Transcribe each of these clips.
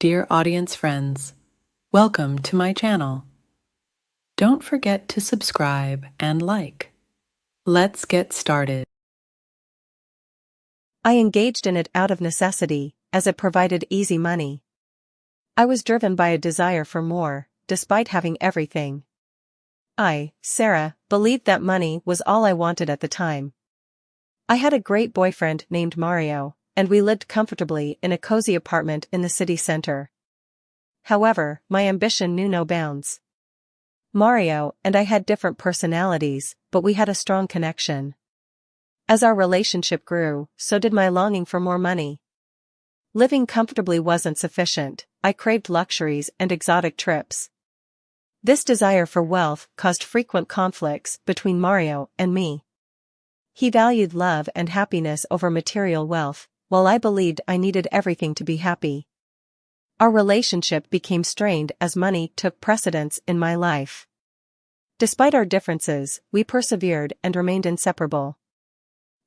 Dear audience friends, welcome to my channel. Don't forget to subscribe and like. Let's get started. I engaged in it out of necessity, as it provided easy money. I was driven by a desire for more, despite having everything. I, Sarah, believed that money was all I wanted at the time. I had a great boyfriend named Mario, and we lived comfortably in a cozy apartment in the city center. However, my ambition knew no bounds. Mario and I had different personalities, but we had a strong connection. As our relationship grew, so did my longing for more money. Living comfortably wasn't sufficient, I craved luxuries and exotic trips. This desire for wealth caused frequent conflicts between Mario and me. He valued love and happiness over material wealth, while I believed I needed everything to be happy. Our relationship became strained as money took precedence in my life. Despite our differences, we persevered and remained inseparable.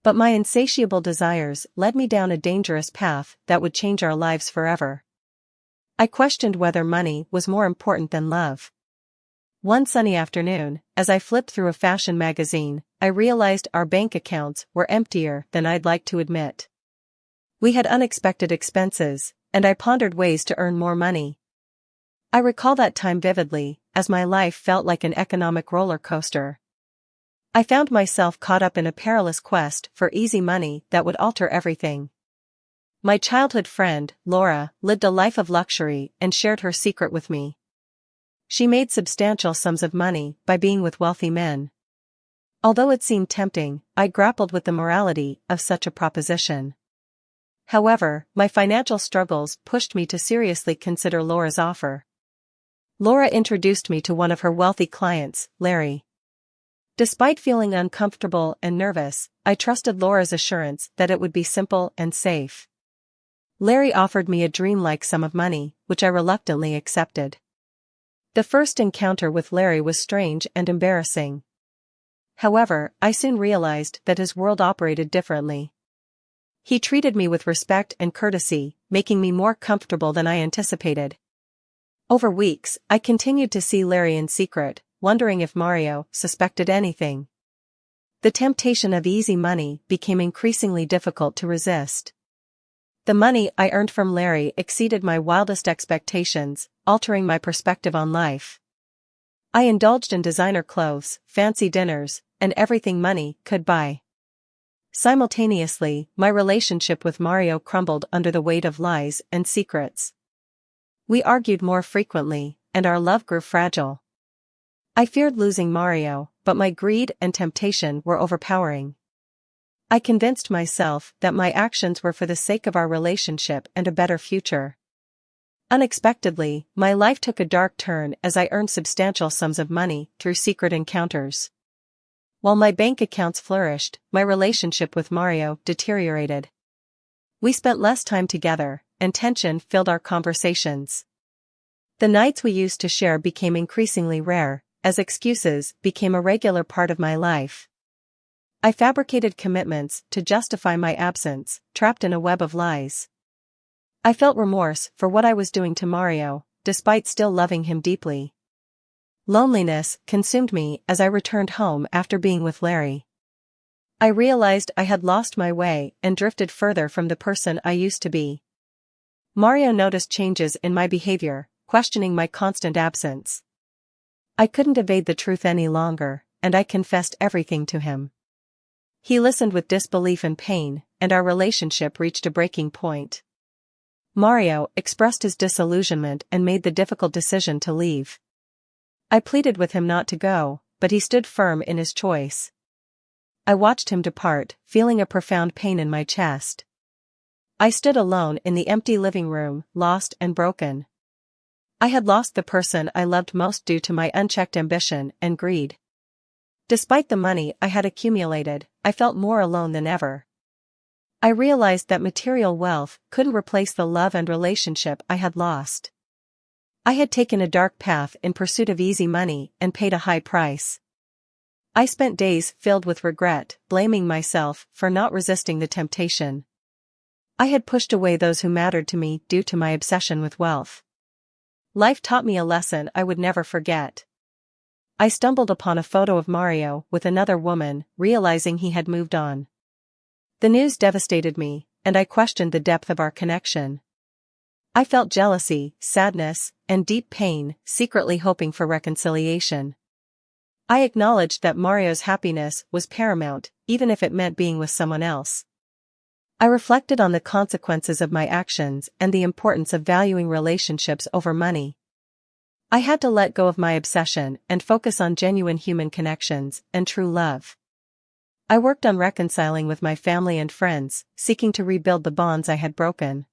But my insatiable desires led me down a dangerous path that would change our lives forever. I questioned whether money was more important than love. One sunny afternoon, as I flipped through a fashion magazine, I realized our bank accounts were emptier than I'd like to admit. We had unexpected expenses, and I pondered ways to earn more money. I recall that time vividly, as my life felt like an economic roller coaster. I found myself caught up in a perilous quest for easy money that would alter everything. My childhood friend, Laura, lived a life of luxury and shared her secret with me. She made substantial sums of money by being with wealthy men. Although it seemed tempting, I grappled with the morality of such a proposition. However, my financial struggles pushed me to seriously consider Laura's offer. Laura introduced me to one of her wealthy clients, Larry. Despite feeling uncomfortable and nervous, I trusted Laura's assurance that it would be simple and safe. Larry offered me a dreamlike sum of money, which I reluctantly accepted. The first encounter with Larry was strange and embarrassing. However, I soon realized that his world operated differently. He treated me with respect and courtesy, making me more comfortable than I anticipated. Over weeks, I continued to see Larry in secret, wondering if Mario suspected anything. The temptation of easy money became increasingly difficult to resist. The money I earned from Larry exceeded my wildest expectations, altering my perspective on life. I indulged in designer clothes, fancy dinners, and everything money could buy. Simultaneously, my relationship with Mario crumbled under the weight of lies and secrets. We argued more frequently, and our love grew fragile. I feared losing Mario, but my greed and temptation were overpowering. I convinced myself that my actions were for the sake of our relationship and a better future. Unexpectedly, my life took a dark turn as I earned substantial sums of money through secret encounters. While my bank accounts flourished, my relationship with Mario deteriorated. We spent less time together, and tension filled our conversations. The nights we used to share became increasingly rare, as excuses became a regular part of my life. I fabricated commitments to justify my absence, trapped in a web of lies. I felt remorse for what I was doing to Mario, despite still loving him deeply. Loneliness consumed me as I returned home after being with Larry. I realized I had lost my way and drifted further from the person I used to be. Mario noticed changes in my behavior, questioning my constant absence. I couldn't evade the truth any longer, and I confessed everything to him. He listened with disbelief and pain, and our relationship reached a breaking point. Mario expressed his disillusionment and made the difficult decision to leave. I pleaded with him not to go, but he stood firm in his choice. I watched him depart, feeling a profound pain in my chest. I stood alone in the empty living room, lost and broken. I had lost the person I loved most due to my unchecked ambition and greed. Despite the money I had accumulated, I felt more alone than ever. I realized that material wealth couldn't replace the love and relationship I had lost. I had taken a dark path in pursuit of easy money and paid a high price. I spent days filled with regret, blaming myself for not resisting the temptation. I had pushed away those who mattered to me due to my obsession with wealth. Life taught me a lesson I would never forget. I stumbled upon a photo of Mario with another woman, realizing he had moved on. The news devastated me, and I questioned the depth of our connection. I felt jealousy, sadness, and deep pain, secretly hoping for reconciliation. I acknowledged that Mario's happiness was paramount, even if it meant being with someone else. I reflected on the consequences of my actions and the importance of valuing relationships over money. I had to let go of my obsession and focus on genuine human connections and true love. I worked on reconciling with my family and friends, seeking to rebuild the bonds I had broken.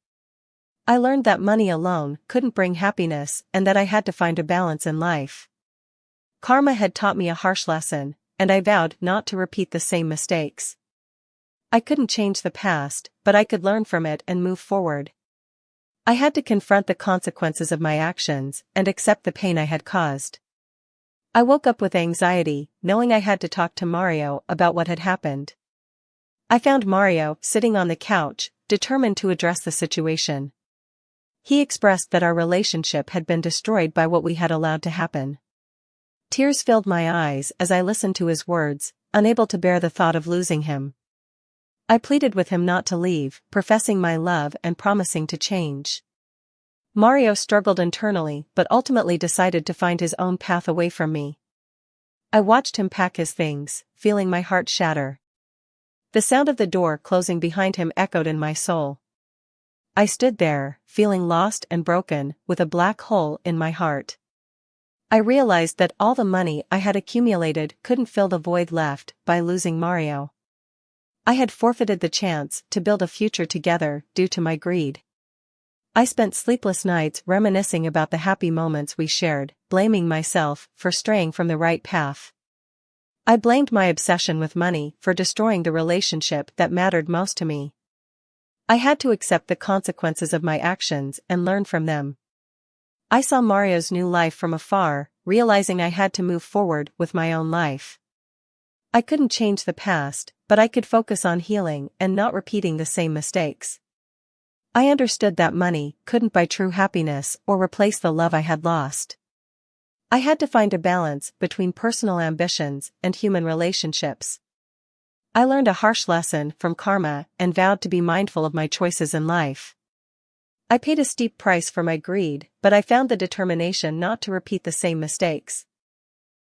I learned that money alone couldn't bring happiness and that I had to find a balance in life. Karma had taught me a harsh lesson, and I vowed not to repeat the same mistakes. I couldn't change the past, but I could learn from it and move forward. I had to confront the consequences of my actions and accept the pain I had caused. I woke up with anxiety, knowing I had to talk to Mario about what had happened. I found Mario sitting on the couch, determined to address the situation. He expressed that our relationship had been destroyed by what we had allowed to happen. Tears filled my eyes as I listened to his words, unable to bear the thought of losing him. I pleaded with him not to leave, professing my love and promising to change. Mario struggled internally but ultimately decided to find his own path away from me. I watched him pack his things, feeling my heart shatter. The sound of the door closing behind him echoed in my soul. I stood there, feeling lost and broken, with a black hole in my heart. I realized that all the money I had accumulated couldn't fill the void left by losing Mario. I had forfeited the chance to build a future together due to my greed. I spent sleepless nights reminiscing about the happy moments we shared, blaming myself for straying from the right path. I blamed my obsession with money for destroying the relationship that mattered most to me. I had to accept the consequences of my actions and learn from them. I saw Mario's new life from afar, realizing I had to move forward with my own life. I couldn't change the past, but I could focus on healing and not repeating the same mistakes. I understood that money couldn't buy true happiness or replace the love I had lost. I had to find a balance between personal ambitions and human relationships. I learned a harsh lesson from karma and vowed to be mindful of my choices in life. I paid a steep price for my greed, but I found the determination not to repeat the same mistakes.